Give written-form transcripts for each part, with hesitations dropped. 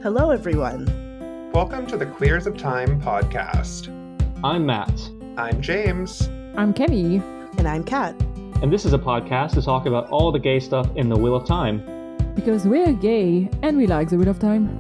Hello, everyone. Welcome to the Queers of Time podcast. I'm Matt. I'm James. I'm Kenny. And I'm Kat. And this is a podcast to talk about all the gay stuff in the Wheel of Time. Because we're gay and we like the Wheel of Time.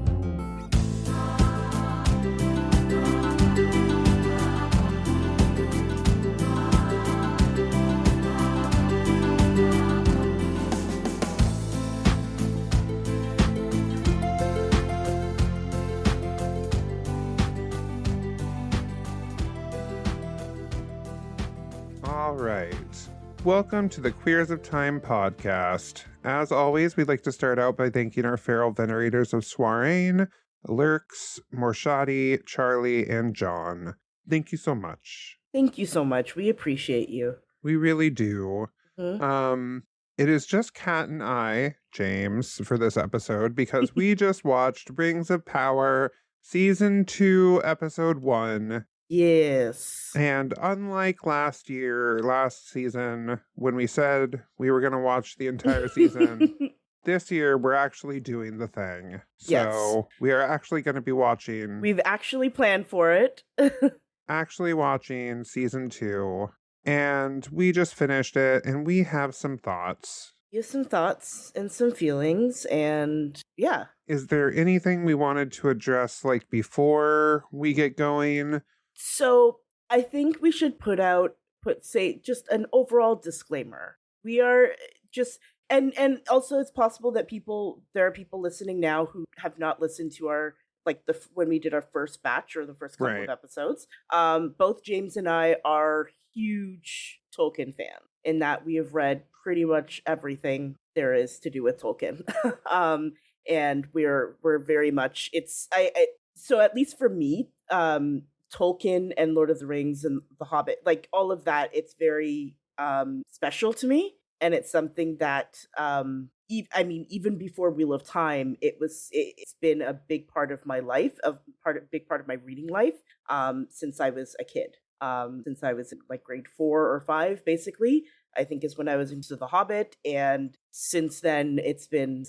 All right. Welcome to the Queers of Time podcast. As always, we'd like to start out by thanking our feral venerators of Soirain, Lurks, Morshadi, Charlie, and John. Thank you so much. Thank you so much. We appreciate you. We really do. It is just Kat and I, James, for this episode because we just watched Rings of Power Season 2, Episode 1. Yes. And unlike last season, when we said we were going to watch the entire season, this year we're actually doing the thing. So we are actually going to be watching. We've actually planned for it. Actually watching Season 2. And we just finished it, and we have some thoughts. You have some thoughts and some feelings, and yeah. Is there anything we wanted to address, like, before we get going? So I think we should say just an overall disclaimer. We are just, and also it's possible that there are people listening now who have not listened to our, when we did our first batch or the first couple of episodes. Both James and I are huge Tolkien fans in that we have read pretty much everything there is to do with Tolkien. And we're very much, so at least for me, Tolkien and Lord of the Rings and The Hobbit, like all of that, it's very special to me. And it's something that, even before Wheel of Time, it's been a big part of my life, big part of my reading life since I was a kid. Since I was in like grade 4 or 5, basically, I think is when I was into The Hobbit. And since then, it's been,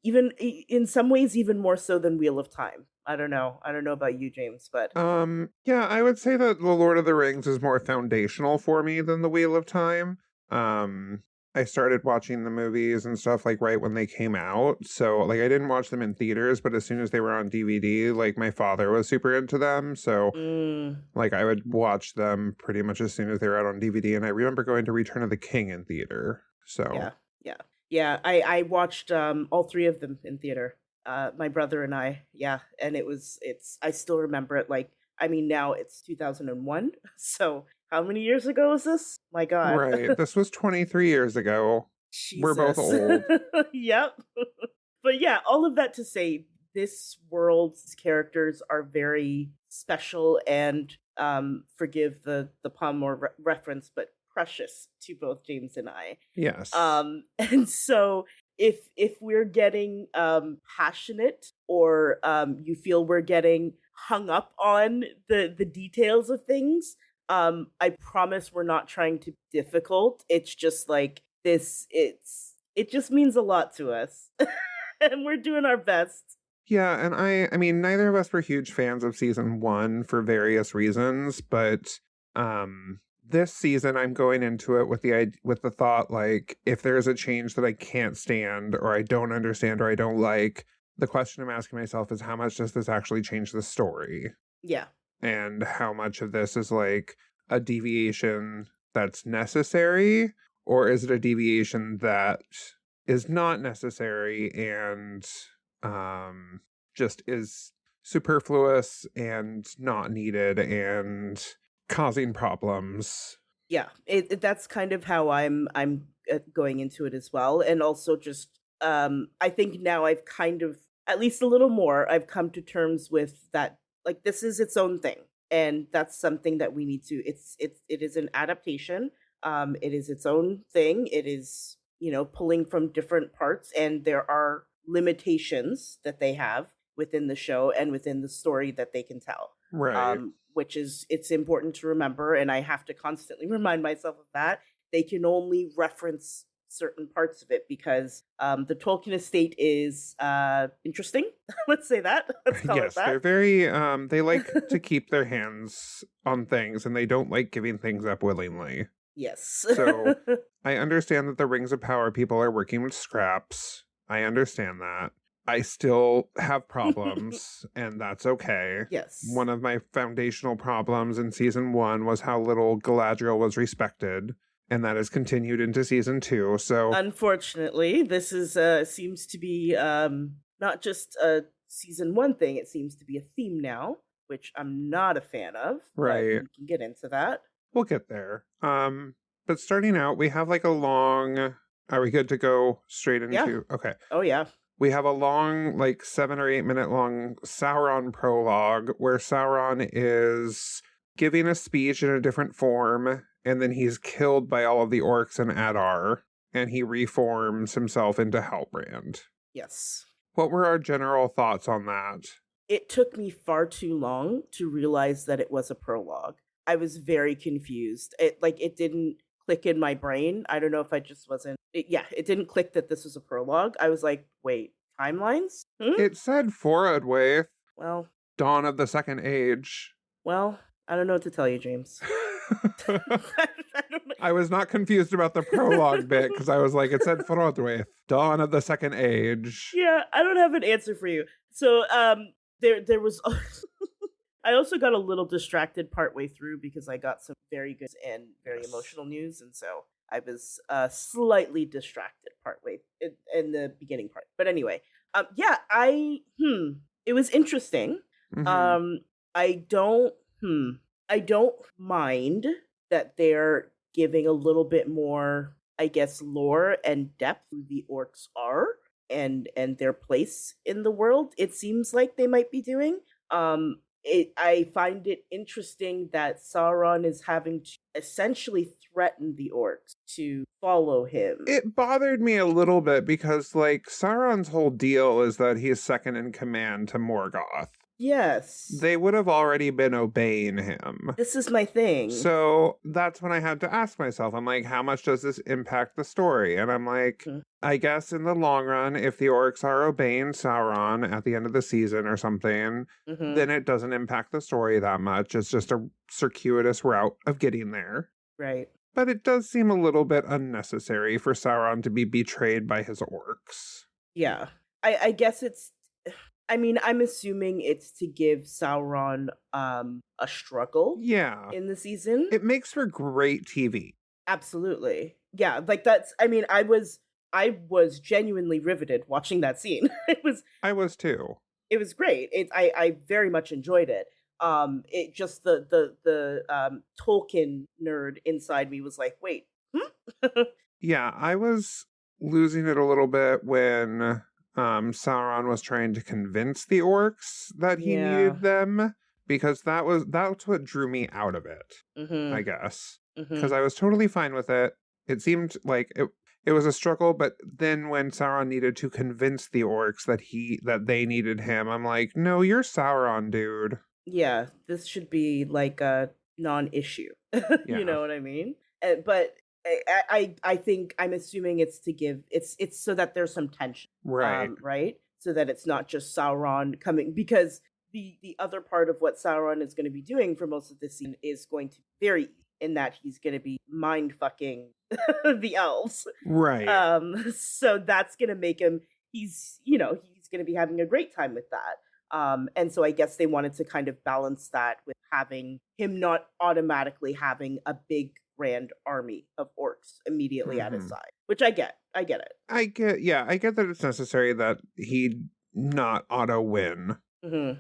even in some ways, even more so than Wheel of Time. I don't know about you, James, but I would say that The Lord of the Rings is more foundational for me than The Wheel of Time. I started watching the movies and stuff like right when they came out. So like I didn't watch them in theaters, but as soon as they were on DVD, like my father was super into them. So like I would watch them pretty much as soon as they were out on DVD. And I remember going to Return of the King in theater. So yeah. I watched all 3 of them in theater. My brother and I, and I still remember it. Now it's 2001. So how many years ago was this? My God. Right. This was 23 years ago. Jesus. We're both old. Yep. But yeah, all of that to say, this world's characters are very special and, forgive the pun or reference, but precious to both James and I. Yes. And so if we're getting passionate or you feel we're getting hung up on the details of things, I promise we're not trying to be difficult. It's just like this. It just means a lot to us, and we're doing our best. Yeah, and I mean, neither of us were huge fans of season 1 for various reasons, but this season I'm going into it with the thought, like, if there's a change that I can't stand or I don't understand or I don't like, the question I'm asking myself is how much does this actually change the story? Yeah. And how much of this is like a deviation that's necessary, or is it a deviation that is not necessary and just is superfluous and not needed and causing problems? Yeah, that's kind of how I'm going into it as well. And also just I think now I've kind of, at least a little more, I've come to terms with that, like, this is its own thing, and that's something that we need to, it is an adaptation. It is its own thing. It is, pulling from different parts, and there are limitations that they have within the show and within the story that they can tell. Right. Which is, it's important to remember, and I have to constantly remind myself of that. They can only reference certain parts of it because the Tolkien estate is interesting. Let's say that. Let's call it Yes, they're that. very they like to keep their hands on things and they don't like giving things up willingly. Yes. So I understand that the Rings of Power people are working with scraps. I understand that. I still have problems, and that's okay. Yes. One of my foundational problems in season 1 was how little Galadriel was respected, and that has continued into season 2. So Unfortunately, this is seems to be not just a season 1 thing, it seems to be a theme now, which I'm not a fan of. Right. But we can get into that. We'll get there. But starting out, we have like a long. Are we good to go straight into? Yeah. Okay. Oh yeah. We have a long, like 7 or 8 minute long Sauron prologue where Sauron is giving a speech in a different form, and then he's killed by all of the orcs and Adar, and he reforms himself into Halbrand. Yes. What were our general thoughts on that? It took me far too long to realize that it was a prologue. I was very confused. It didn't click in my brain. I don't know if I just wasn't. It didn't click that this was a prologue. I was like, wait, timelines? It said Foradwaith, Well, Dawn of the Second Age. well, I don't know what to tell you, James. I don't know. I was not confused about the prologue bit because I was like, it said Foradwaith, Dawn of the Second Age. Yeah, I don't have an answer for you. So, there was. I also got a little distracted partway through because I got some very good and very emotional news, and so I was slightly distracted partway in the beginning part. But anyway, it was interesting. Mhm. I don't mind that they're giving a little bit more, I guess, lore and depth who the orcs are and their place in the world. It seems like they might be doing. I find it interesting that Sauron is having to essentially threaten the orcs to follow him. It bothered me a little bit because, like, Sauron's whole deal is that he's second in command to Morgoth. Yes. They would have already been obeying him. This is my thing. So that's when I had to ask myself, I'm like, how much does this impact the story? And I'm like, I guess in the long run, if the orcs are obeying Sauron at the end of the season or something, then it doesn't impact the story that much. It's just a circuitous route of getting there. Right. But it does seem a little bit unnecessary for Sauron to be betrayed by his orcs. Yeah. I guess it's. I mean, I'm assuming it's to give Sauron a struggle. Yeah. In the season. It makes for great TV. Absolutely. Yeah, like that's. I mean, I was genuinely riveted watching that scene. I was too. It was great. I very much enjoyed it. It just the Tolkien nerd inside me was like, wait, Yeah, I was losing it a little bit when Sauron was trying to convince the orcs that he needed them, because that's what drew me out of it, I guess. Because I was totally fine with it. It seemed like it was a struggle, but then when Sauron needed to convince the orcs that they needed him, I'm like, no, you're Sauron, dude. Yeah, this should be like a non-issue. You know what I mean? But I think I'm assuming it's to give it's so that there's some tension, right? Right, so that it's not just Sauron coming, because the other part of what Sauron is going to be doing for most of this scene is going to be very in that he's going to be mind fucking the elves, right? So that's going to make him he's going to be having a great time with that. And so I guess they wanted to kind of balance that with having him not automatically having a big grand army of orcs immediately at his side, which I get it. I get that it's necessary that he not auto win.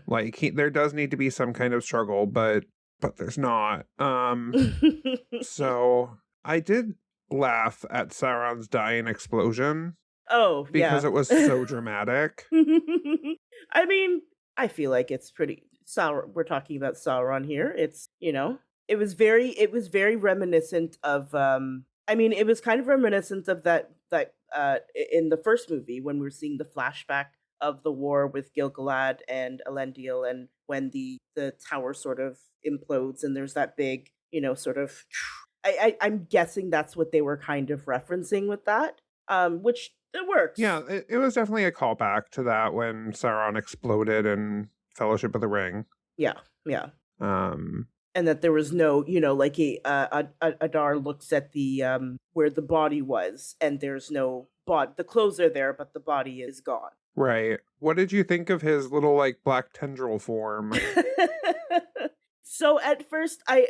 Like there does need to be some kind of struggle, but there's not. So I did laugh at Sauron's dying explosion. Oh, because it was so dramatic. I mean, I feel like it's pretty We're talking about Sauron here. It's, it was very reminiscent of it was kind of reminiscent of that in the first movie when we were seeing the flashback of the war with Gil-galad and Elendil, and when the tower sort of implodes and there's that big, sort of I'm guessing that's what they were kind of referencing with that. which it works. Yeah, it was definitely a callback to that when Sauron exploded in Fellowship of the Ring. Yeah, yeah. Um, And that there was no, like Adar looks at the where the body was, and there's no body. The clothes are there, but the body is gone. right. What did you think of his little like black tendril form? So at first, I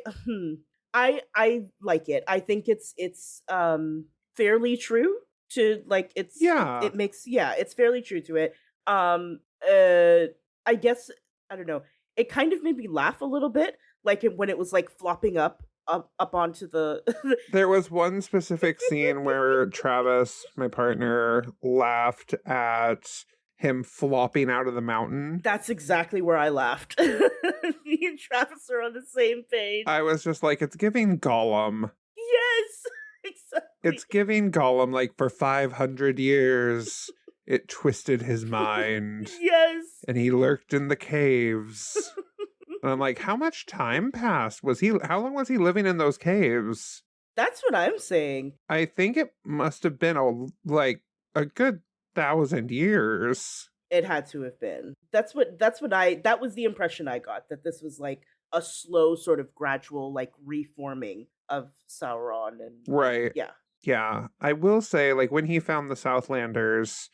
like it. I think it's fairly true to like Yeah. it's fairly true to it. I guess I don't know. It kind of made me laugh a little bit, like when it was like flopping up onto the. There was one specific scene where Travis, my partner, laughed at him flopping out of the mountain. That's exactly where I laughed. Me and Travis are on the same page. I was just like, it's giving Gollum. Yes, exactly. It's giving Gollum, like, for 500 years, it twisted his mind. Yes. And he lurked in the caves. And I'm like, how much time passed? How long was he living in those caves? That's what I'm saying. I think it must have been a good 1,000 years. It had to have been. That was the impression I got, that this was like a slow sort of gradual like reforming of Sauron. And Right. yeah. Yeah. I will say, like, when he found the Southlanders,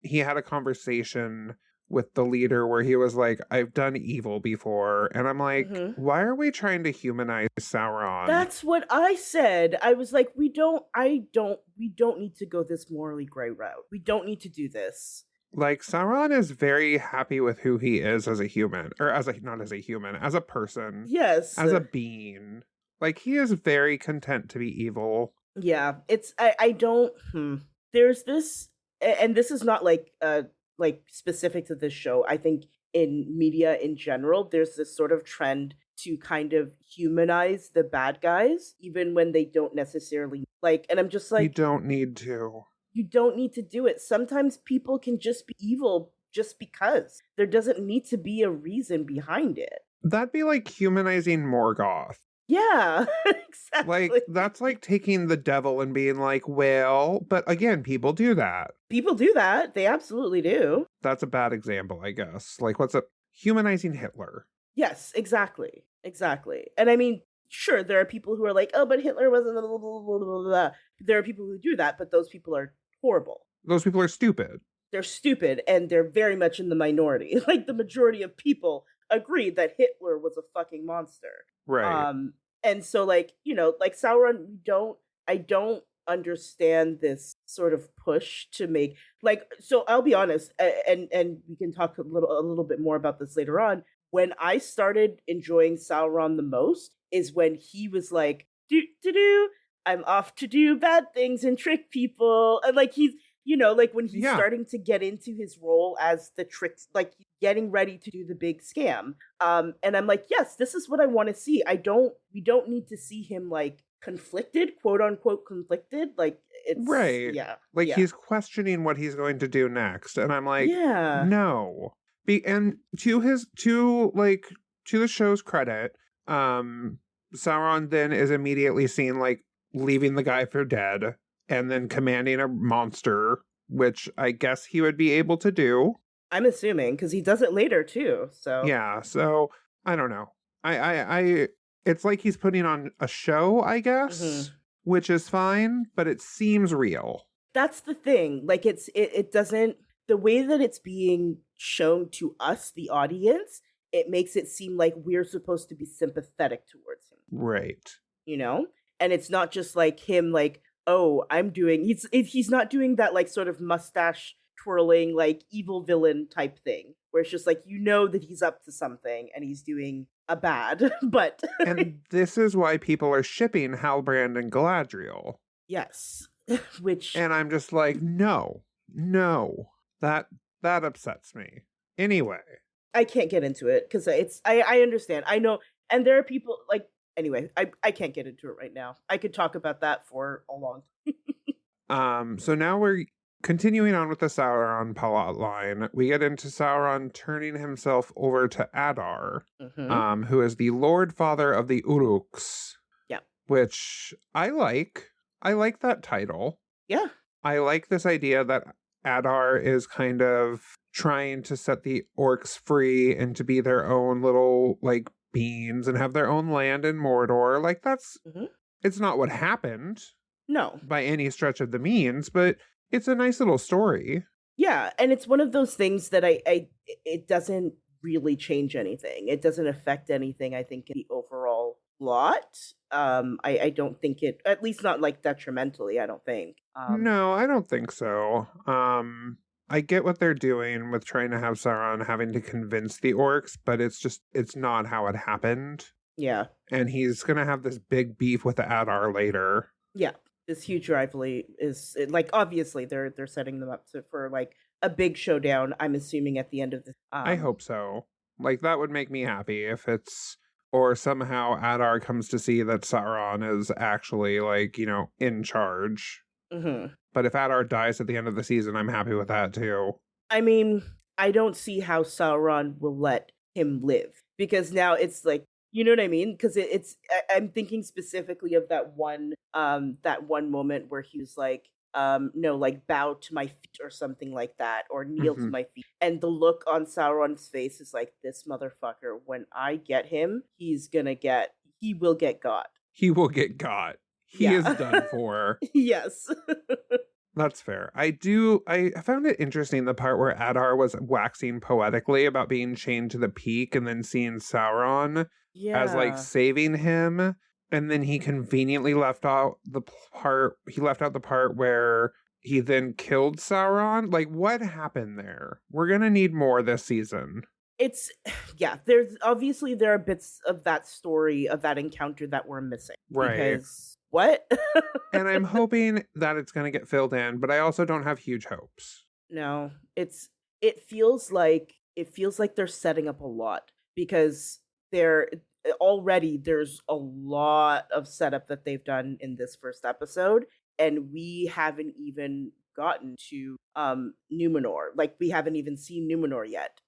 he had a conversation with the leader where he was like, I've done evil before. And I'm like, why are we trying to humanize Sauron? That's what I said. I was like, we don't need to go this morally gray route. We don't need to do this. Like, Sauron is very happy with who he is as a human, or not as a human, as a person. Yes. As a being. Like, he is very content to be evil. Yeah, I don't, there's this, and this is not like specific to this show. I think in media in general, there's this sort of trend to kind of humanize the bad guys, even when they don't necessarily and I'm just like, you don't need to. You don't need to do it. Sometimes people can just be evil just because. There doesn't need to be a reason behind it. That'd be like humanizing Morgoth. Yeah, exactly. Like, that's like taking the devil and being like, well, but again, people do that. People do that. They absolutely do. That's a bad example, I guess. Like, humanizing Hitler? Yes, exactly. Exactly. And I mean, sure, there are people who are like, oh, but Hitler wasn't blah, blah, blah, blah, blah, blah. There are people who do that, but those people are horrible. Those people are stupid. They're stupid, and they're very much in the minority. Like, the majority of people agreed that Hitler was a fucking monster. Right. And so, like, like Sauron, I don't understand this sort of push to make, like, so I'll be honest, and we can talk a little bit more about this later on. When I started enjoying Sauron the most is when he was like, I'm off to do bad things and trick people. And like he's, like when he's starting to get into his role as the tricks, like getting ready to do the big scam. And I'm like, yes, this is what I want to see. We don't need to see him like conflicted, quote unquote conflicted. Like it's right. Like he's questioning what he's going to do next. And I'm like, no. And to the show's credit, Sauron then is immediately seen like leaving the guy for dead and then commanding a monster, which I guess he would be able to do. I'm assuming, because he does it later too. So yeah, so I don't know. I it's like he's putting on a show, I guess, which is fine, but it seems real. That's the thing. Like it doesn't, the way that it's being shown to us, the audience, it makes it seem like we're supposed to be sympathetic towards him. Right. And it's not just like him like, oh, he's not doing that like sort of mustache twirling like evil villain type thing where it's just like that he's up to something and he's doing a bad. But and this is why people are shipping Halbrand and Galadriel. Yes. And I'm just like, no. That upsets me. Anyway. I can't get into it because I understand. I know. And there are people like, anyway, I can't get into it right now. I could talk about that for a long time. So now we're continuing on with the Sauron plot line. We get into Sauron turning himself over to Adar, who is the Lord Father of the Uruks. Yeah. Which I like. I like that title. Yeah. I like this idea that Adar is kind of trying to set the orcs free and to be their own little, like, beings and have their own land in Mordor. Like, Hmm. it's not what happened No. by any stretch of the means, but it's a nice little story. Yeah, and it's one of those things that it doesn't really change anything. It doesn't affect anything, I think, in the overall plot. I don't think it, at least not like detrimentally, I don't think. No, I don't think so. I get what they're doing with trying to have Sauron having to convince the orcs, but it's not how it happened. Yeah. And he's gonna have this big beef with the Adar later. Yeah. This huge rivalry is like, obviously they're setting them up for like a big showdown, I'm assuming, at the end of this. I hope so. Like, that would make me happy if it's, or somehow Adar comes to see that Sauron is actually, like, in charge. Mhm. But if Adar dies at the end of the season, I'm happy with that too. I mean, I don't see how Sauron will let him live, because now it's like, you know what I mean? Because I'm thinking specifically of that one moment where he was like, no, like, bow to my feet or something like that, or kneel to Mhm. my feet. And the look on Sauron's face is like, this motherfucker, when I get him, he will get got. He will get got. He Yeah. is done for. Yes. That's fair. I found it interesting the part where Adar was waxing poetically about being chained to the peak and then seeing Sauron as, like, Yeah. saving him. And then he conveniently left out the part where he then killed Sauron. Like, what happened there? We're gonna need more this season. It's yeah, there are bits of that story, of that encounter, that we're missing. Right. Because what? And I'm hoping that it's gonna get filled in, but I also don't have huge hopes. No, it feels like they're setting up a lot, because there's a lot of setup that they've done in this first episode, and we haven't even gotten to Numenor. Like, we haven't even seen Numenor yet.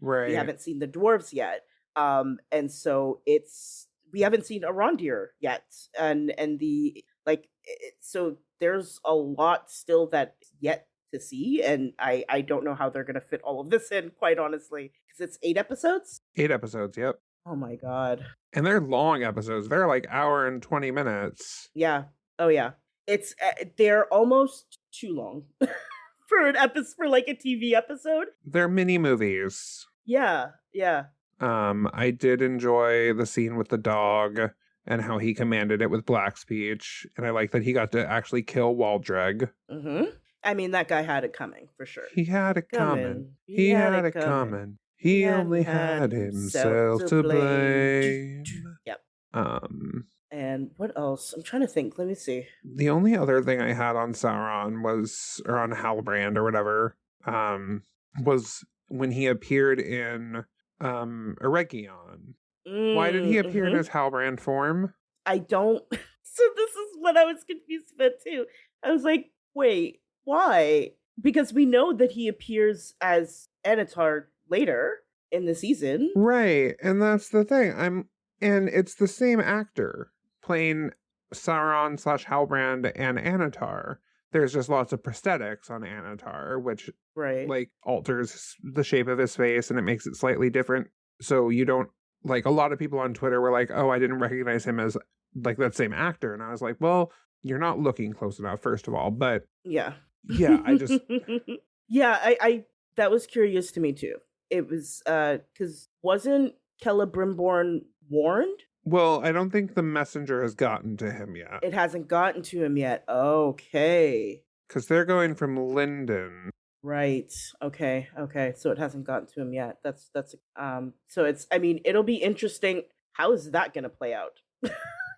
Right. We haven't seen the dwarves yet. And so we haven't seen Arondir yet. And so there's a lot still that's yet to see, and I don't know how they're going to fit all of this in, quite honestly, because it's 8 episodes. 8 episodes, yep. Oh my god. And they're long episodes. They're like hour and 20 minutes. Yeah. Oh yeah. It's they're almost too long for an episode, for like a TV episode. They're mini movies. Yeah. Yeah. I did enjoy the scene with the dog and how he commanded it with black speech, and I like that he got to actually kill Waldreg. Mhm. I mean, that guy had it coming, for sure. He had it coming. He had it coming. He only had himself to blame. Yep. And what else? I'm trying to think. Let me see. The only other thing I had on Sauron or on Halbrand or whatever, was when he appeared in Eregion. Why did he appear in his Halbrand form? I don't. So this is what I was confused about too. I was like, wait, why? Because we know that he appears as Anatar later in the season. Right, and that's the thing. And it's the same actor playing Sauron / Halbrand and Anatar. There's just lots of prosthetics on Anatar, which like alters the shape of his face and it makes it slightly different. So you don't, like, a lot of people on Twitter were like, oh, I didn't recognize him as like that same actor. And I was like, well, you're not looking close enough, first of all. But yeah, I just yeah, I that was curious to me too. It was because wasn't Celebrimborn warned? Well, I don't think the messenger has gotten to him yet. It hasn't gotten to him yet. Okay. Because they're going from Linden. Right. Okay. So it hasn't gotten to him yet. That's so it's, I mean, it'll be interesting. How is that going to play out?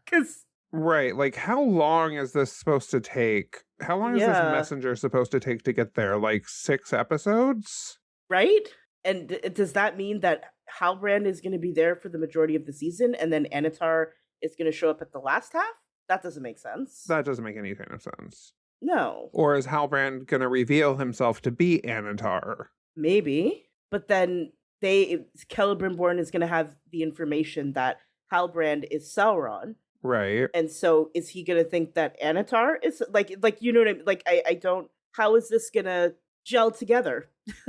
Because right, like, how long is this supposed to take? How long is this messenger supposed to take to get there? Like 6 episodes? Right? And does that mean that Halbrand is going to be there for the majority of the season, and then Anatar is going to show up at the last half? That doesn't make sense. That doesn't make any kind of sense. No. Or is Halbrand going to reveal himself to be Anatar? Maybe. But then Celebrimborn is going to have the information that Halbrand is Sauron, Right. And so is he gonna think that Anatar is like you know what I mean? Like I don't how is this gonna gel together?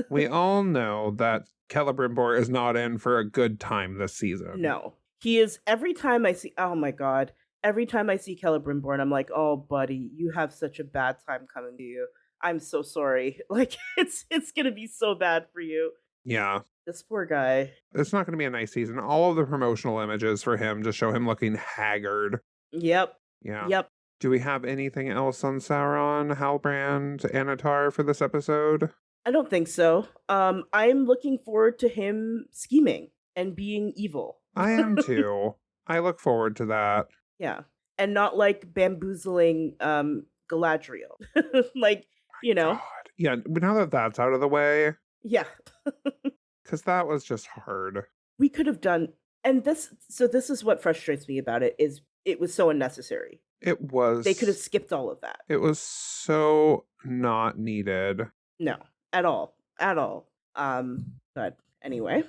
We all know that Celebrimbor is not in for a good time this season. No. He is every time I see oh my god. Every time I see Celebrimbor, I'm like, oh buddy, you have such a bad time coming to you. I'm so sorry. Like it's gonna be so bad for you. Yeah. This poor guy. It's not going to be a nice season. All of the promotional images for him just show him looking haggard. Yep. Yeah. Yep. Do we have anything else on Sauron, Halbrand, Anatar for this episode? I don't think so. I'm looking forward to him scheming and being evil. I am too. I look forward to that. Yeah. And not like bamboozling Galadriel. Like, you know. God. Yeah, but now that that's out of the way, Yeah. because that was just hard. We could have done and this is what frustrates me about it is it was so unnecessary. It was. They could have skipped all of that. It was so not needed. No, at all. At all. But anyway.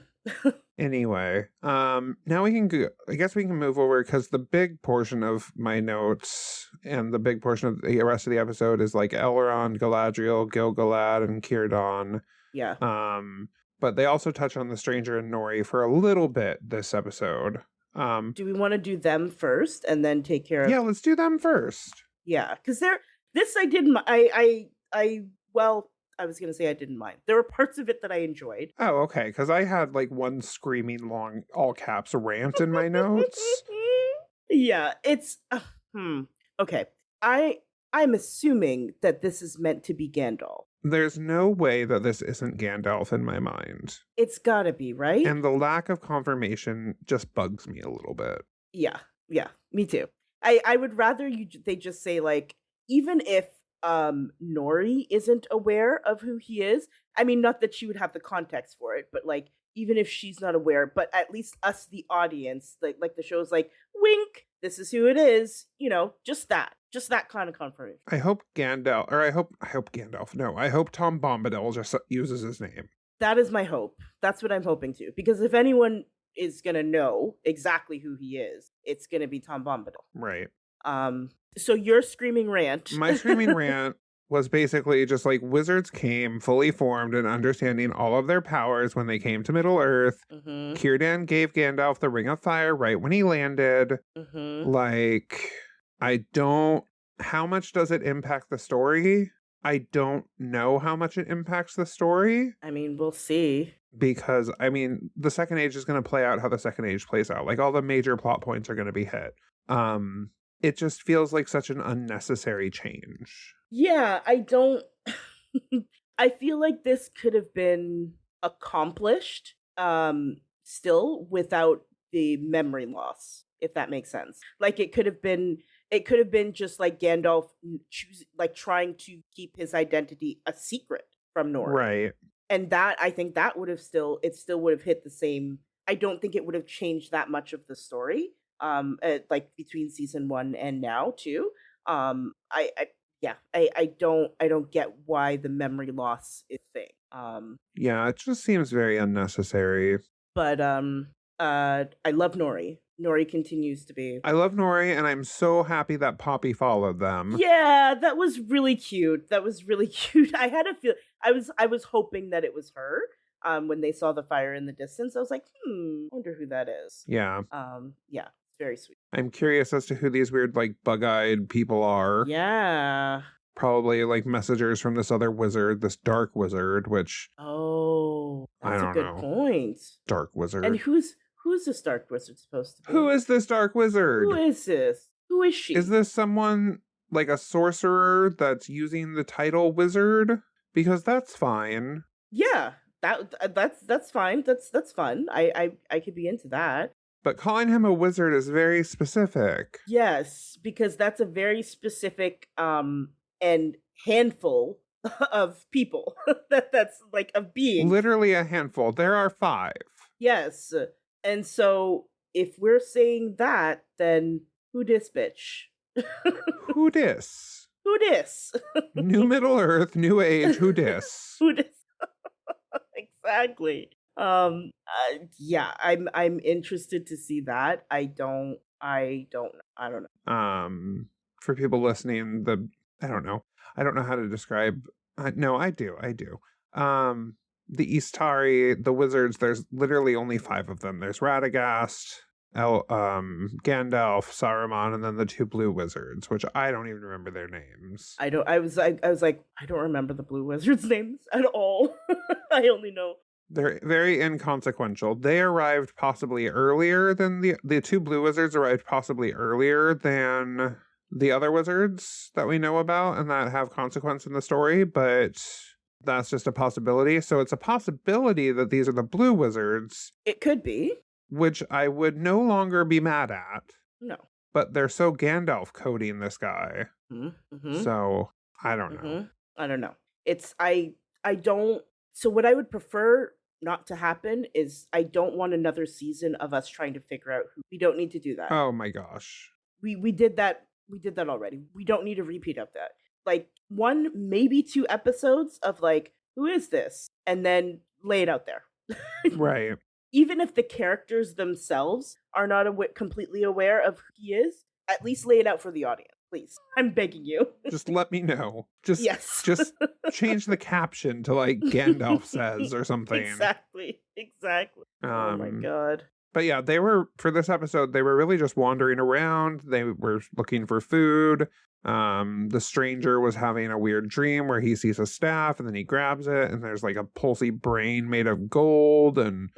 Anyway, now we can go, I guess we can move over because the big portion of my notes and the big portion of the rest of the episode is like Elrond, Galadriel, Gil-galad, and Círdan. Yeah. But they also touch on the stranger and Nori for a little bit this episode. Do we want to do them first and then take care of Yeah, let's do them first. Yeah, because this I didn't well, I was gonna say I didn't mind. There were parts of it that I enjoyed. Oh, okay, because I had like one screaming long all caps rant in my notes. Yeah, it's okay. I'm assuming that this is meant to be Gandalf. There's no way that this isn't Gandalf in my mind. It's gotta be, right? And the lack of confirmation just bugs me a little bit. Yeah, me too. I would rather they just say like even if Nori isn't aware of who he is. I mean, not that she would have the context for it, but like even if she's not aware, but at least us, the audience, like the show's like, wink, this is who it is. You know, just that kind of confirmation. I hope Gandalf, or I hope Gandalf. No, I hope Tom Bombadil just uses his name. That is my hope. That's what I'm hoping to. Because if anyone is gonna know exactly who he is, it's gonna be Tom Bombadil. Right. So your screaming rant. My screaming rant was basically just like wizards came fully formed and understanding all of their powers when they came to Middle Earth. Mm-hmm. Círdan gave Gandalf the Ring of Fire right when he landed. Mm-hmm. Like, how much does it impact the story? I don't know how much it impacts the story. I mean, we'll see. Because, I mean, the Second Age is going to play out how the Second Age plays out. Like, all the major plot points are going to be hit. It just feels like such an unnecessary change. Yeah, I don't... I feel like this could have been accomplished still without the memory loss, if that makes sense. Like, it could have been just like Gandalf trying to keep his identity a secret from Nori. Right. And that, I think that would have still would have hit the same. I don't think it would have changed that much of the story. Like between season 1 and now too. I don't get why the memory loss is a thing. Yeah, it just seems very unnecessary. But I love Nori. Nori continues to be. I love Nori, and I'm so happy that Poppy followed them. Yeah, that was really cute. I had a feel. I was hoping that it was her. When they saw the fire in the distance, I was like, I wonder who that is. Yeah. Yeah, very sweet. I'm curious as to who these weird, like, bug-eyed people are. Yeah. Probably, like, messengers from this other wizard, this dark wizard, which... Oh, that's a good point. Dark wizard. And who's this dark wizard supposed to be? Who is this dark wizard? Who is this? Who is she? Is this someone, like, a sorcerer that's using the title wizard? Because that's fine. Yeah, that's fine. That's fun. I could be into that. But calling him a wizard is very specific. Yes, because that's a very specific and handful of people that's like of beings. Literally a handful. There are 5. Yes. And so if we're saying that, then who dis bitch? Who dis? Who dis? New Middle Earth, New Age, who dis? Who dis? Exactly. Yeah, I'm interested to see that. I don't I don't know. For people listening, I don't know. I don't know how to describe. No, I do. The Istari, the wizards. There's literally only 5 of them. There's Radagast, Gandalf, Saruman, and then the 2 blue wizards, which I don't even remember their names. I was like, I don't remember the blue wizards' names at all. I only know. They're very inconsequential. They arrived possibly earlier than the 2 blue wizards arrived possibly earlier than the other wizards that we know about and that have consequence in the story, but that's just a possibility. So it's a possibility that these are the blue wizards. It could be. Which I would no longer be mad at. No. But they're so Gandalf coding this guy. Mm-hmm. So I don't know. I don't know. I don't. So what I would prefer not to happen is I don't want another season of us trying to figure out who. We don't need to do that. Oh my gosh. We did that. We did that already. We don't need a repeat of that. Like 1, maybe 2 episodes of like, who is this? And then lay it out there. Right. Even if the characters themselves are not completely aware of who he is, at least lay it out for the audience, please. I'm begging you. Just let me know. Yes. Just change the caption to like Gandalf says or something. Exactly. Oh my god. But yeah, for this episode, they were really just wandering around. They were looking for food. The stranger was having a weird dream where he sees a staff and then he grabs it and there's like a pulsy brain made of gold and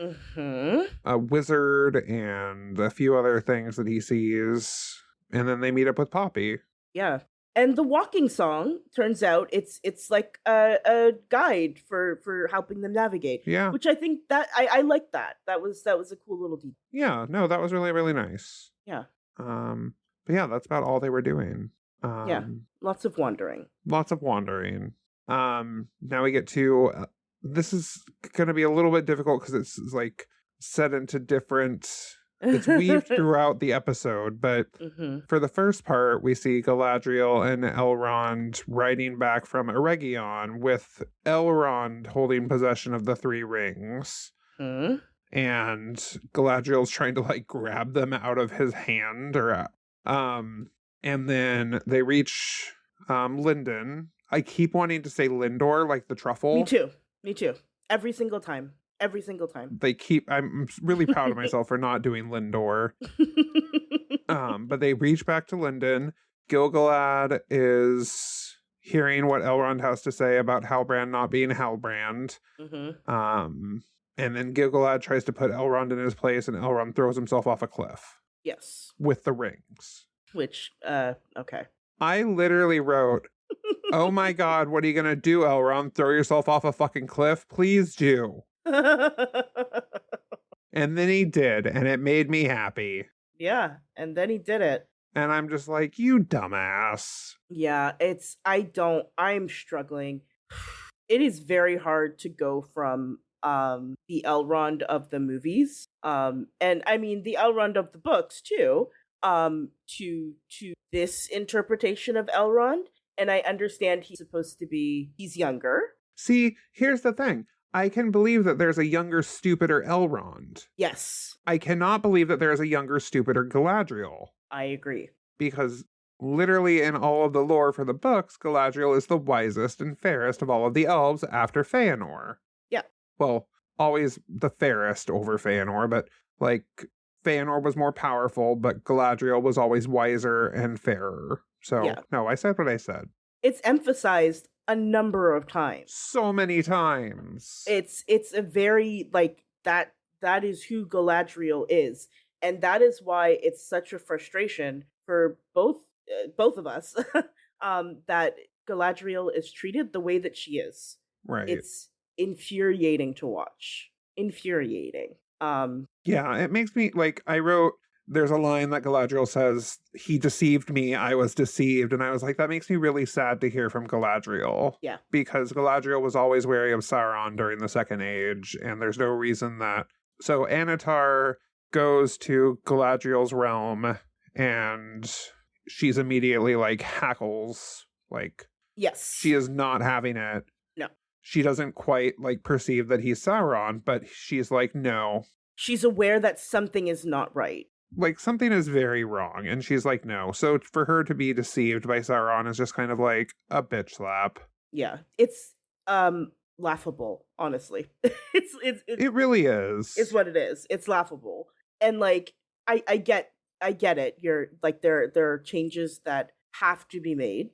a wizard and a few other things that he sees. And then they meet up with Poppy. Yeah. And the walking song, turns out it's like a guide for helping them navigate. Yeah. Which I think that I like that. That was a cool little detail. Yeah, no, that was really, really nice. Yeah. But yeah, that's about all they were doing. Yeah. Lots of wandering. Now we get to this is going to be a little bit difficult because it's like set into different. It's weaved throughout the episode, but for the first part, we see Galadriel and Elrond riding back from Eregion with Elrond holding possession of the 3 rings. And Galadriel's trying to like grab them out of his hand and then they reach Linden. I keep wanting to say Lindor, like the truffle. Me too. Every single time. I'm really proud of myself for not doing Lindor. But they reach back to Linden. Gil-galad is hearing what Elrond has to say about Halbrand not being Halbrand. And then Gil-galad tries to put Elrond in his place and Elrond throws himself off a cliff. Yes. With the rings. Which, okay. I literally wrote, oh my god, what are you gonna do, Elrond? Throw yourself off a fucking cliff? Please do. And then he did, and it made me happy. Yeah, and then he did it. And I'm just like, you dumbass. Yeah, I'm struggling. It is very hard to go from the Elrond of the movies, and I mean the Elrond of the books too, to this interpretation of Elrond. And I understand he's younger. See, here's the thing. I can believe that there's a younger, stupider Elrond. Yes. I cannot believe that there is a younger, stupider Galadriel. I agree. Because literally in all of the lore for the books, Galadriel is the wisest and fairest of all of the elves after Feanor. Yeah. Well, always the fairest over Feanor, but like Feanor was more powerful, but Galadriel was always wiser and fairer. So, yeah. No, I said what I said. It's emphasized a number of times. So many times. It's a very, like, that is who Galadriel is. And that is why it's such a frustration for both of us that Galadriel is treated the way that she is. Right. It's infuriating to watch. Infuriating. Yeah, it makes me, like, I wrote, there's a line that Galadriel says, he deceived me, I was deceived. And I was like, that makes me really sad to hear from Galadriel. Yeah. Because Galadriel was always wary of Sauron during the Second Age, and there's no reason that... So Anatar goes to Galadriel's realm, and she's immediately, like, hackles. Like, yes. She is not having it. No. She doesn't quite, like, perceive that he's Sauron, but she's like, no. She's aware that something is not right. like, something is very wrong. And she's like, no. So for her to be deceived by Sauron is just kind of like a bitch slap. Yeah, it's laughable, honestly. It really is. It's what it is. It's laughable. And like I get it. You're like there are changes that have to be made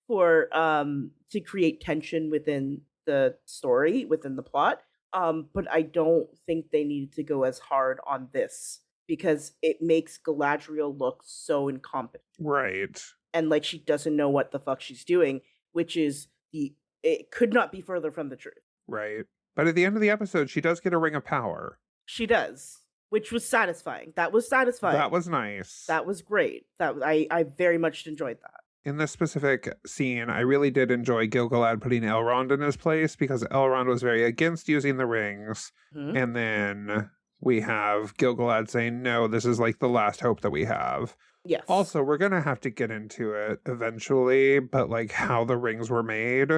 for to create tension within the story, within the plot. But I don't think they needed to go as hard on this because it makes Galadriel look so incompetent. Right. And like she doesn't know what the fuck she's doing, which is it could not be further from the truth. Right. But at the end of the episode, she does get a ring of power. She does, which was satisfying. That was satisfying. That was nice. That was great. I very much enjoyed that. In this specific scene, I really did enjoy Gil-galad putting Elrond in his place because Elrond was very against using the rings. Mm-hmm. And then we have Gil-galad saying, no, this is like the last hope that we have. Yes. Also, we're going to have to get into it eventually, but like how the rings were made.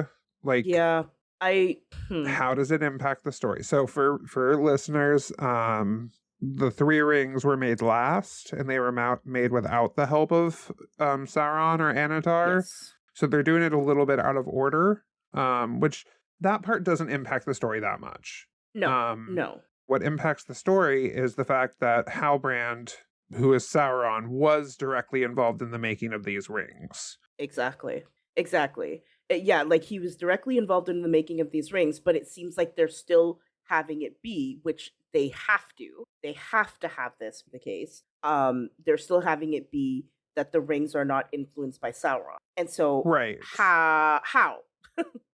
Like, yeah, how does it impact the story? So for listeners, the three rings were made last, and they were made without the help of Sauron or Anatar. Yes. So they're doing it a little bit out of order, which that part doesn't impact the story that much. No, no. What impacts the story is the fact that Halbrand, who is Sauron, was directly involved in the making of these rings. Exactly. Yeah, like he was directly involved in the making of these rings, but it seems like they're still having it be, which they have to. They have to have this be the case. They're still having it be that the rings are not influenced by Sauron. And so, right. How?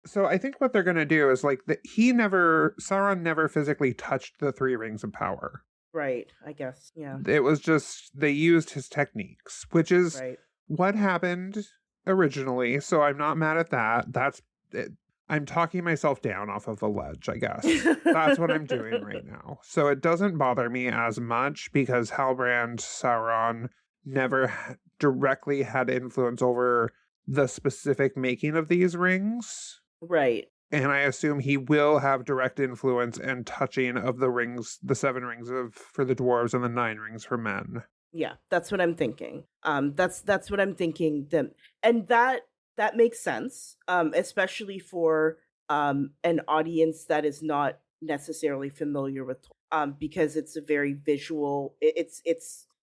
So I think what they're going to do is like Sauron never physically touched the three rings of power. Right, I guess. Yeah. It was just they used his techniques, which is right. What happened originally. So I'm not mad at that. That's it. I'm talking myself down off of a ledge, I guess. That's what I'm doing right now. So it doesn't bother me as much because Halbrand Sauron never directly had influence over the specific making of these rings. Right. And I assume he will have direct influence and touching of the rings, the 7 rings for the dwarves and the 9 rings for men. Yeah, that's what I'm thinking. That's what I'm thinking. And that makes sense, especially for an audience that is not necessarily familiar with because it's a very visual.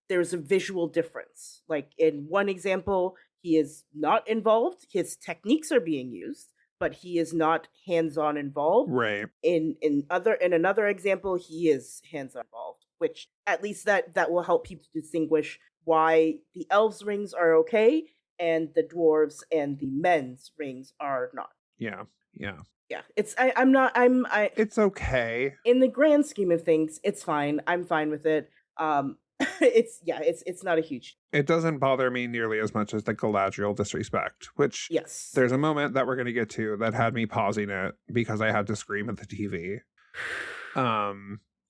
There's a visual difference. Like in one example, he is not involved. His techniques are being used, but he is not hands-on involved. Right. In another example, he is hands-on involved, which at least that will help people distinguish why the elves' rings are okay and the dwarves and the men's rings are not. Yeah. It's it's okay. In the grand scheme of things, it's fine. I'm fine with it. It's not a huge. It doesn't bother me nearly as much as the Galadriel disrespect, which yes, there's a moment that we're going to get to that had me pausing it because I had to scream at the TV.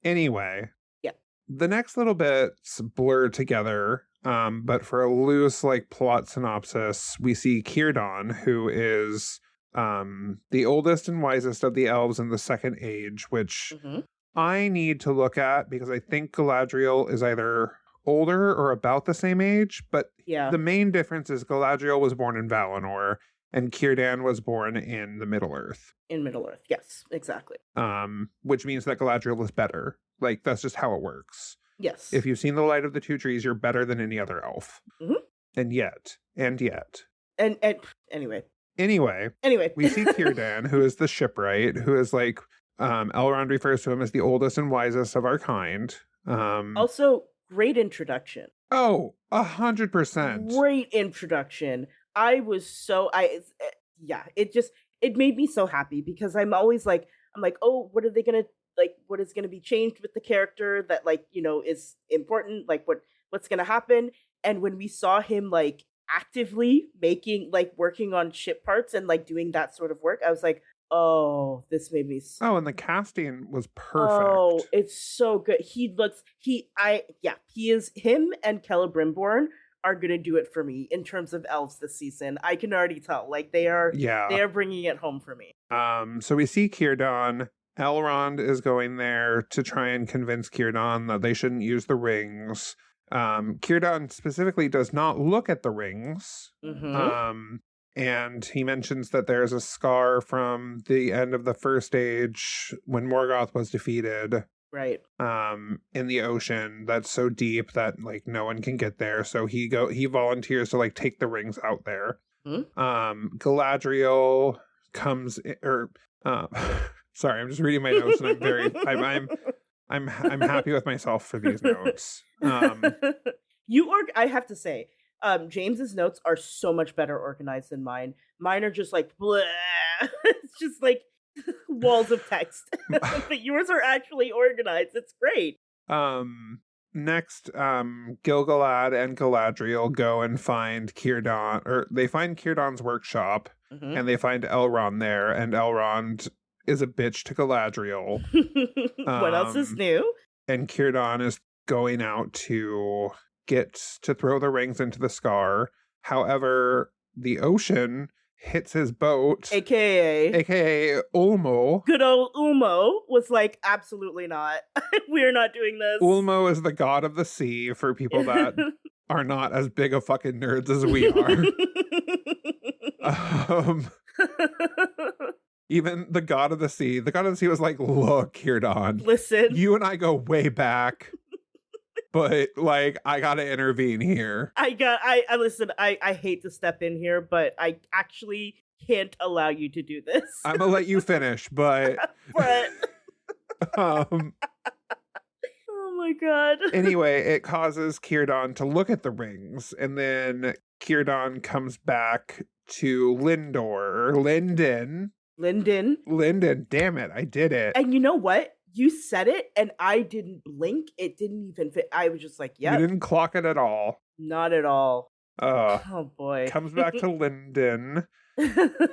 Anyway, yeah, the next little bits blur together. But for a loose like plot synopsis, we see Círdan, who is the oldest and wisest of the elves in the Second Age, which I need to look at because I think Galadriel is either older or about the same age, but the main difference is Galadriel was born in Valinor and Círdan was born in the Middle-earth. In Middle-earth, yes, exactly. Which means that Galadriel is better. Like, that's just how it works. Yes. If you've seen The Light of the Two Trees, you're better than any other elf. And yet. And anyway, we see Círdan, who is the shipwright, who is like, Elrond refers to him as the oldest and wisest of our kind. Also, great introduction. Oh, 100%. Great introduction. It made me so happy because I'm always like, oh, what are they gonna like? What is gonna be changed with the character that is important? Like what's gonna happen? And when we saw him like actively working on ship parts and like doing that sort of work, I was like, oh, this made me so... Oh, and the casting was perfect. Oh, it's so good. Him and Celebrimbor are going to do it for me in terms of elves this season. I can already tell. Like, they are bringing it home for me. So we see Círdan, Elrond is going there to try and convince Círdan that they shouldn't use the rings. Círdan specifically does not look at the rings. And he mentions that there's a scar from the end of the First Age when Morgoth was defeated. Right. In the ocean that's so deep that like no one can get there. So he volunteers to like take the rings out there. Galadriel comes sorry, I'm just reading my notes and I'm happy with myself for these notes. I have to say, James's notes are so much better organized than mine. Mine are just like bleh. It's just like walls of text. But yours are actually organized. It's great. Next, Gil-galad and Galadriel go and find Círdan, or they find Círdan's workshop, and they find Elrond there, and Elrond is a bitch to Galadriel. What else is new? And Círdan is going out to throw the rings into the scar. However, the ocean hits his boat, aka Ulmo. Good old Ulmo was like, absolutely not. We're not doing this. Ulmo is the god of the sea for people that are not as big of fucking nerds as we are. Even the god of the sea was like, look, Círdan, listen, you and I go way back. But like, I gotta intervene here. Listen, I hate to step in here, but I actually can't allow you to do this. I'm gonna let you finish, but oh my god. Anyway, it causes Círdan to look at the rings, and then Círdan comes back to Linden. Damn it, I did it. And you know what? You said it, and I didn't blink. It didn't even fit. I was just like, yeah. You didn't clock it at all. Not at all. Oh boy. Comes back to Linden,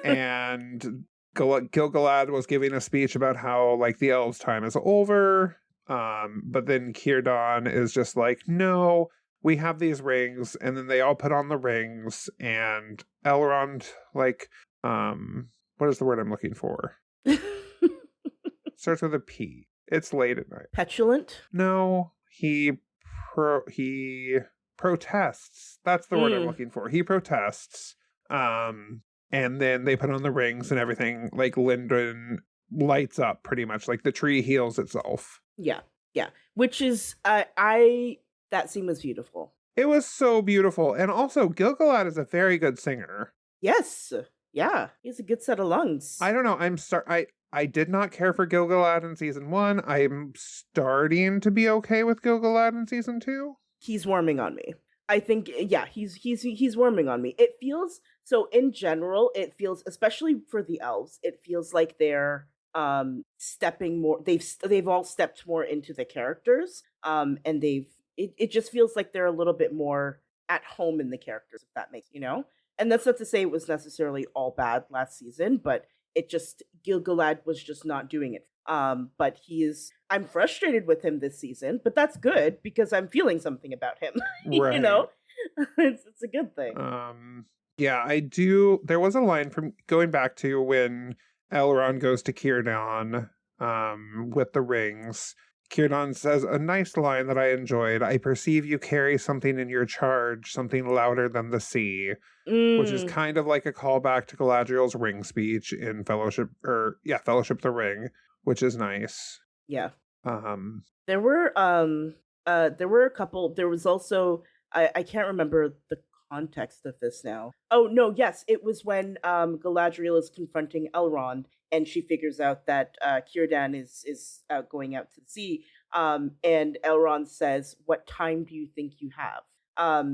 and Gil-galad was giving a speech about how, like, the elves' time is over. But then Círdan is just like, no, we have these rings, and then they all put on the rings, and Elrond, like, what is the word I'm looking for? Starts with a P. It's late at night. Petulant? No, he protests. That's the word I'm looking for. He protests. And then they put on the rings and everything, like Linden lights up pretty much, like the tree heals itself. Yeah. Which is that scene was beautiful. It was so beautiful. And also Gil-galad is a very good singer. Yes. Yeah. He has a good set of lungs. I don't know. I did not care for Gil-galad in season 1. I'm starting to be okay with Gil-galad in season 2. He's warming on me. I think, yeah, he's warming on me. It feels, so in general, it feels, especially for the elves, it feels like they're stepping more, they've all stepped more into the characters, and it just feels like they're a little bit more at home in the characters, if that makes, and that's not to say it was necessarily all bad last season, but it just, Gil-galad was just not doing it. But I'm frustrated with him this season, but that's good because I'm feeling something about him. Right. It's a good thing. Yeah, I do. There was a line from going back to when Elrond goes to Círdan, with the rings. Círdan says a nice line that I enjoyed. I perceive you carry something in your charge, something louder than the sea, which is kind of like a callback to Galadriel's ring speech in Fellowship the Ring, which is nice. Yeah. There were a couple. There was also I can't remember the context of this now. Oh no, yes, it was when Galadriel is confronting Elrond, and she figures out that Círdan is going out to the sea. And Elrond says, "What time do you think you have?"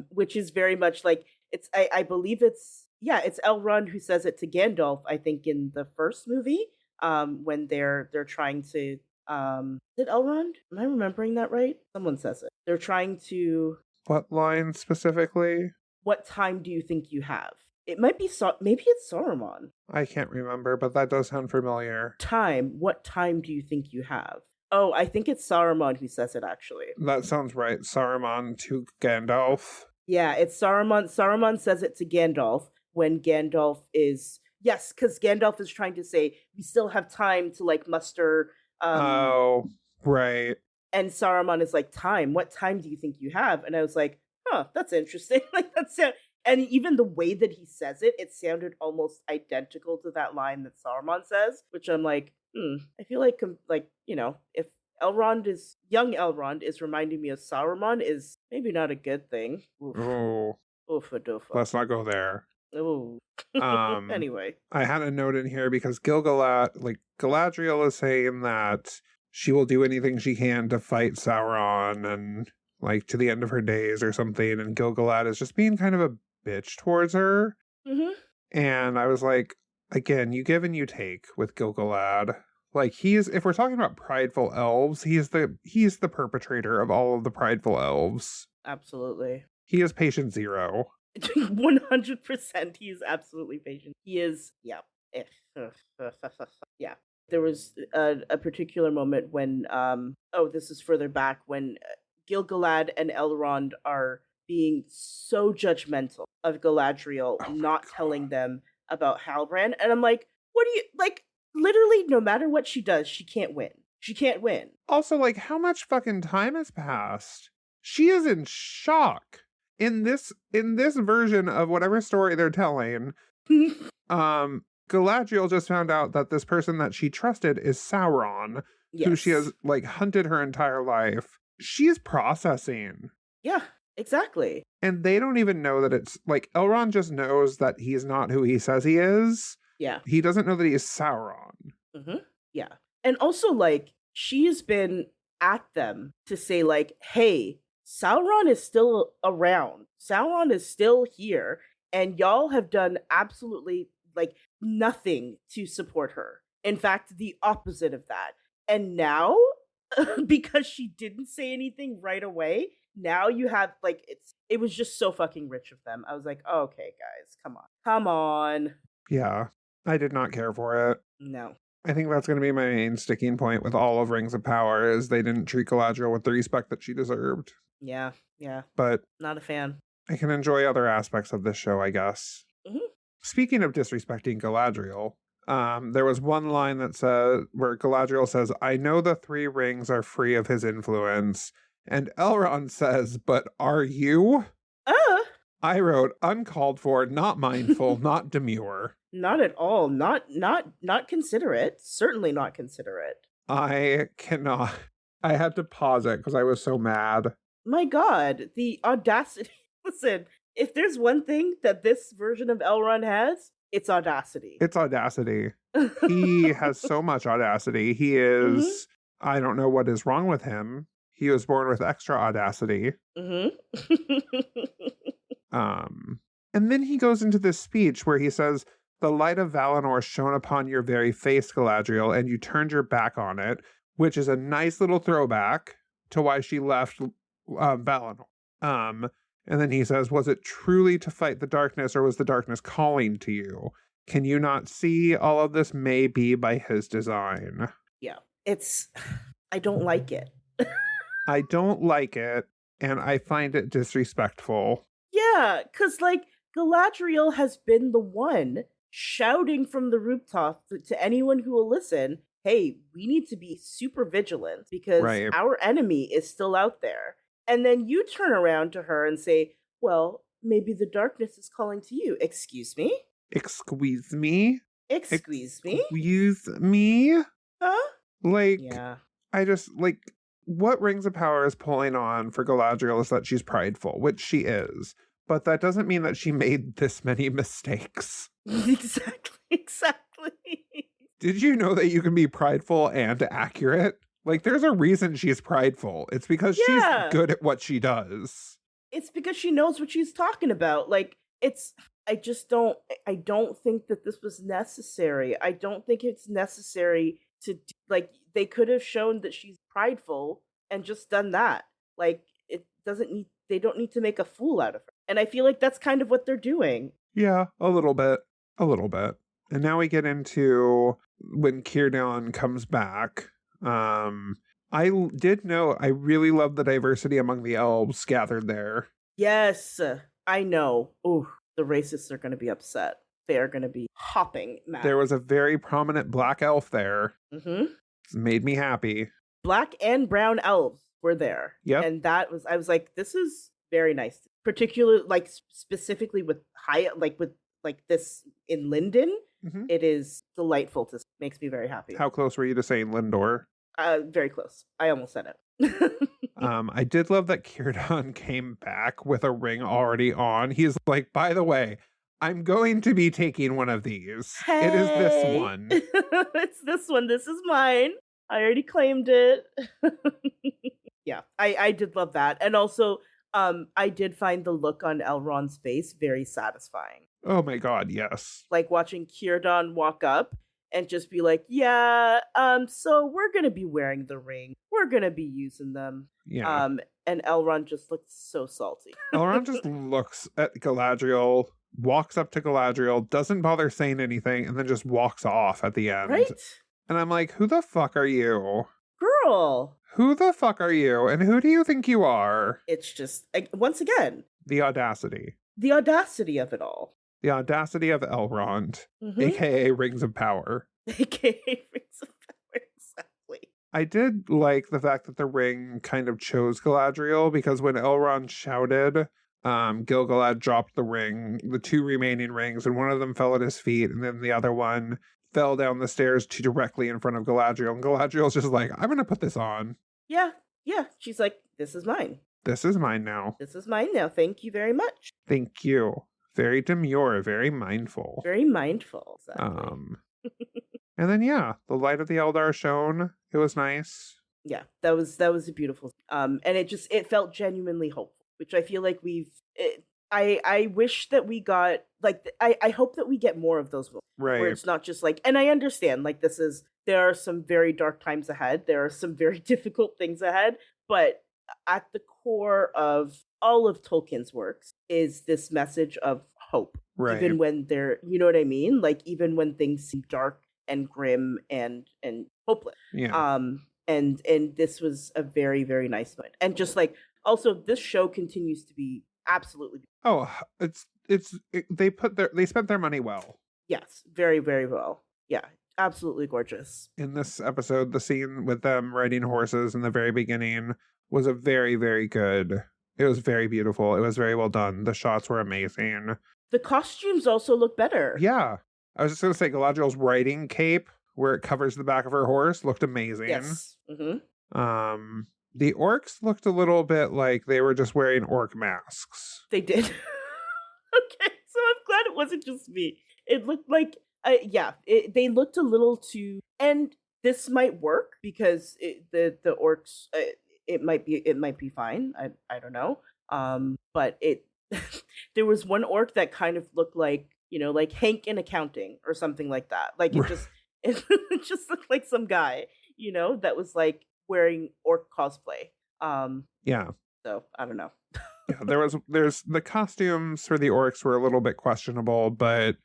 Which is very much like I believe it's Elrond who says it to Gandalf. I think in the first movie, when they're trying to. Is it Elrond? Am I remembering that right? Someone says it. They're trying to. What line specifically? What time do you think you have? It might be maybe it's Saruman. I can't remember, but that does sound familiar. Time. What time do you think you have? Oh, I think it's Saruman who says it, actually. That sounds right. Saruman to Gandalf. Yeah, it's Saruman. Saruman says it to Gandalf when Gandalf is... Yes, because Gandalf is trying to say, we still have time to, like, muster Oh, right. And Saruman is like, time. What time do you think you have? And I was like, huh, that's interesting. Like that's it. And even the way that he says it, it sounded almost identical to that line that Saruman says, which I'm like, I feel like if young Elrond is reminding me of Saruman is maybe not a good thing. Oof. Oh, Oofa doofa. let's not go there. Ooh. Anyway. I had a note in here because Galadriel is saying that she will do anything she can to fight Sauron and like to the end of her days or something, and Gil-galad is just being kind of a bitch towards her. Mm-hmm. And I was like, again, you give and you take with Gil-galad. Like if we're talking about prideful elves, he's the perpetrator of all of the prideful elves. Absolutely. He is patient zero. 100% he is absolutely patient. He is, yeah. Yeah. There was a particular moment when, this is further back, when Gil-galad and Elrond are being so judgmental of Galadriel not telling them about Halbrand. And I'm like, what do you, like, literally, no matter what she does, she can't win. She can't win. Also, like, how much fucking time has passed? She is in shock. In this version of whatever story they're telling, Galadriel just found out that this person that she trusted is Sauron, who she has like hunted her entire life. She's processing. Yeah, exactly. And they don't even know that it's like Elrond just knows that he's not who he says he is. Yeah. He doesn't know that he is Sauron. Mm-hmm. Yeah. And also, like, she's been at them to say, like, hey, Sauron is still around. Sauron is still here. And y'all have done absolutely, like, nothing to support her. In fact, the opposite of that. And now, because she didn't say anything right away, now you have, like, it was just so fucking rich of them. I was like, oh, okay, guys, come on. Yeah, I did not care for it. No. I think that's going to be my main sticking point with all of Rings of Power is they didn't treat Galadriel with the respect that she deserved. Yeah. But not a fan. I can enjoy other aspects of this show, I guess. Mm-hmm. Speaking of disrespecting Galadriel, there was one line that said, where Galadriel says, I know the 3 rings are free of his influence. And Elrond says, but are you? I wrote, uncalled for, not mindful, not demure. Not at all. Not considerate. Certainly not considerate. I cannot. I had to pause it because I was so mad. My God, the audacity. Listen, if there's one thing that this version of Elrond has, it's audacity. It's audacity. He has so much audacity. He is, I don't know what is wrong with him. He was born with extra audacity. And then he goes into this speech where he says, the light of Valinor shone upon your very face, Galadriel, and you turned your back on it, which is a nice little throwback to why she left Valinor. And then he says, was it truly to fight the darkness, or was the darkness calling to you? Can you not see all of this may be by his design? Yeah, I don't like it. I don't like it, and I find it disrespectful. Yeah, because, like, Galadriel has been the one shouting from the rooftop to anyone who will listen, hey, we need to be super vigilant because our enemy is still out there. And then you turn around to her and say, well, maybe the darkness is calling to you. Excuse me? Excuse me? Excuse me? Excuse me? Huh? Like, yeah. I just, like, what Rings of Power is pulling on for Galadriel is that she's prideful, which she is. But that doesn't mean that she made this many mistakes. Exactly. Did you know that you can be prideful and accurate? Like, there's a reason she's prideful. It's because she's good at what she does. It's because she knows what she's talking about. Like, I don't think that this was necessary. I don't think it's necessary to, like, they could have shown that she's prideful and just done that. Like, they don't need to make a fool out of her. And I feel like that's kind of what they're doing. Yeah, a little bit. And now we get into when Círdan comes back. I did know, I really love the diversity among the elves gathered there. Yes, I know. Ooh, the racists are going to be upset. They are going to be hopping mad. There was a very prominent black elf there. Mm-hmm. It's made me happy. Black and brown elves were there. Yep. And I was like, this is very nice. Particularly, like, specifically with this in Linden, it is delightful to see. Makes me very happy. How close were you to saying Lindor? Very close. I almost said it. I did love that Círdan came back with a ring already on. He's like, by the way, I'm going to be taking one of these. Hey. It is this one. It's this one. This is mine. I already claimed it. Yeah, I did love that. And also, I did find the look on Elrond's face very satisfying. Oh my god, yes. Like watching Círdan walk up and just be like, yeah, so we're gonna be wearing the ring. We're gonna be using them. Yeah. And Elrond just looks so salty. Elrond just looks at Galadriel, walks up to Galadriel, doesn't bother saying anything, and then just walks off at the end. Right? And I'm like, who the fuck are you? Girl. Who the fuck are you? And who do you think you are? It's just, once again, The audacity. the audacity of it all. The audacity of Elrond, aka Rings of Power. AKA Rings of Power, exactly. I did like the fact that the ring kind of chose Galadriel, because when Elrond shouted, Gil-galad dropped the ring, the two remaining rings, and one of them fell at his feet, and then the other one fell down the stairs to directly in front of Galadriel. And Galadriel's just like, I'm going to put this on. Yeah. She's like, this is mine. This is mine now. This is mine now. Thank you very much. Thank you. Very demure, very mindful. Very mindful. Exactly. And then the light of the Eldar shone. It was nice. Yeah, that was a beautiful. And it felt genuinely hopeful, which I feel like I wish that we got, like, I hope that we get more of those moments. Right. Where it's not just like, and I understand, like, there are some very dark times ahead. There are some very difficult things ahead. But at the core of all of Tolkien's works is this message of hope. Right. Even when they're, you know what I mean? Like, even when things seem dark and grim and hopeless. Yeah. And this was a very, very nice moment. And just like, also, this show continues to be absolutely beautiful. They spent their money well. Yes, very, very well. Yeah, absolutely gorgeous. In this episode, the scene with them riding horses in the very beginning was a very, very good. It was very beautiful. It was very well done. The shots were amazing. The costumes also look better. Yeah. I was just going to say, Galadriel's riding cape, where it covers the back of her horse, looked amazing. Yes. Mm-hmm. The orcs looked a little bit like they were just wearing orc masks. They did. Okay, so I'm glad it wasn't just me. It looked like, they looked a little too, and this might work because the orcs, it might be fine. I don't know. But there was one orc that kind of looked like, like Hank in accounting or something like that. Like it just looked like some guy, that was like wearing orc cosplay. Yeah. So I don't know. Yeah, there's the costumes for the orcs were a little bit questionable, but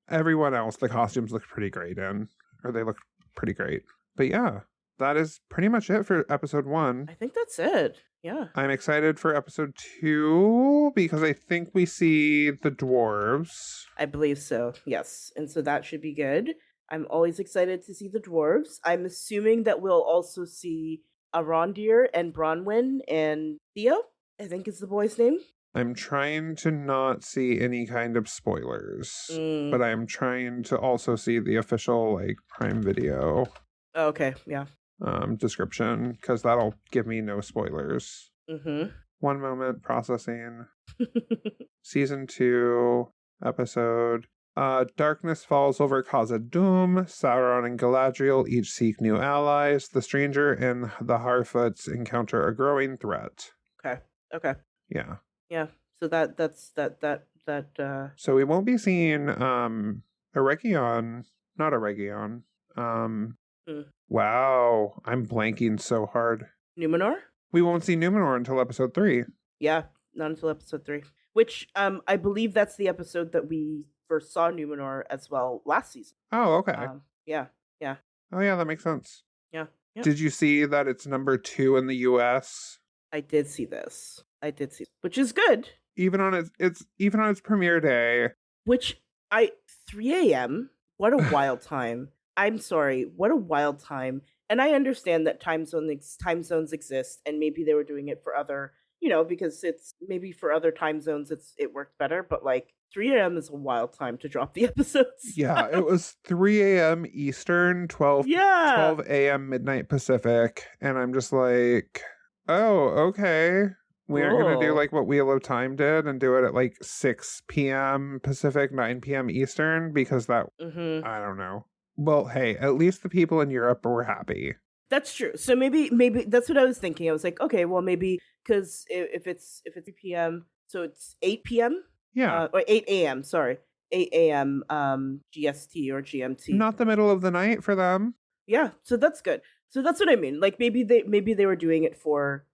everyone else, the costumes looked pretty great they looked pretty great. But yeah, that is pretty much it for episode 1. I think that's it. Yeah. I'm excited for episode 2 because I think we see the dwarves. I believe so, yes. And so that should be good. I'm always excited to see the dwarves. I'm assuming that we'll also see Arondir and Bronwyn and Theo, I think is the boy's name. I'm trying to not see any kind of spoilers, but I'm trying to also see the official Prime Video okay, yeah. Description, because that'll give me no spoilers. Mm-hmm. One moment, processing. Season 2, episode. Darkness falls over Khazad-dûm. Sauron and Galadriel each seek new allies. The stranger and the Harfoots encounter a growing threat. Okay. Yeah. Yeah. So that's that. So we won't be seeing Eregion. Not Eregion. Wow, I'm blanking so hard. Numenor? We won't see Numenor until episode 3. Yeah, not until episode 3. Which I believe that's the episode that we first saw Numenor as well last season. Oh, okay. Yeah. Oh yeah, that makes sense. Yeah. Did you see that it's number 2 in the US? I did see this. Which is good. Even on its premiere day. Which 3 a.m. What a wild time. I'm sorry, what a wild time. And I understand that time zones exist, and maybe they were doing it for other, because it's maybe for other time zones it worked better, but like 3 a.m. is a wild time to drop the episodes. Yeah, it was 3 a.m. Eastern, 12 Yeah. a.m. midnight Pacific, and I'm just like, oh, okay. We aren't going to do Cool. like what Wheel of Time did and do it at like 6 p.m. Pacific, 9 p.m. Eastern, because that, Mm-hmm. I don't know. Well, hey, at least the people in Europe were happy. That's true. So maybe that's what I was thinking. I was like, okay, well maybe because if it's 3 p.m., so it's 8 p.m. Yeah. Or 8 a.m. Sorry, 8 a.m. GST or GMT. Not the middle of the night for them. Yeah, so that's good. So that's what I mean. Like maybe they were doing it for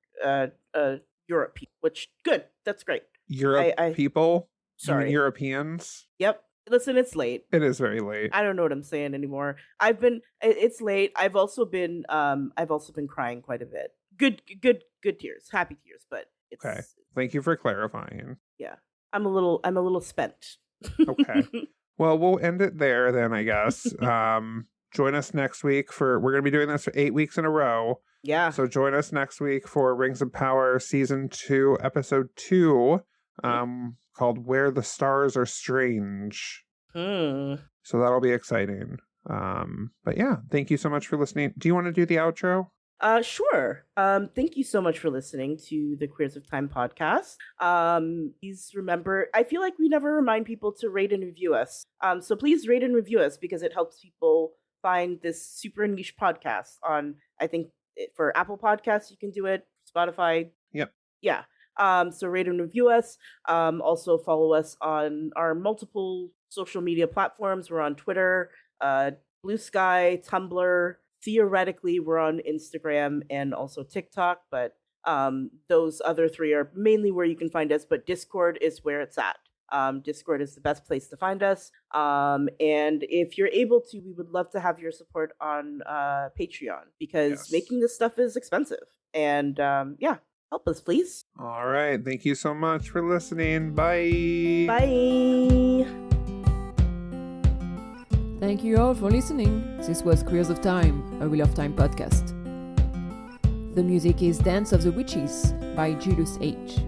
Europe, which good. That's great. Europe people? You mean Sorry. Europeans? Yep. Listen, it's late. It is very late. I don't know what I'm saying anymore. It's late. I've also been crying quite a bit. Good tears, happy tears, but it's Okay. Thank you for clarifying. Yeah. I'm a little spent. Okay. Well, we'll end it there then, I guess. Join us next week we're going to be doing this for 8 weeks in a row. Yeah. So join us next week for Rings of Power Season 2, Episode 2, called Where the Stars Are Strange. So that'll be exciting. But yeah, thank you so much for listening. Do you want to do the outro? Sure. Thank you so much for listening to the Queers of Time podcast. Please remember, I feel like we never remind people to rate and review us. So please rate and review us because it helps people find this super niche podcast on, I think for Apple Podcasts, you can do it, Spotify. Yep. Yeah. So rate and review us. Also follow us on our multiple social media platforms. We're on Twitter, Blue Sky, Tumblr. Theoretically, we're on Instagram and also TikTok, but those other 3 are mainly where you can find us, but Discord is where it's at. Discord is the best place to find us. And if you're able to, we would love to have your support on Patreon because making this stuff is expensive. And help us, please. All right. Thank you so much for listening. Bye. Bye. Thank you all for listening. This was Queers of Time, a Wheel of Time podcast. The music is Dance of the Witches by Julius H.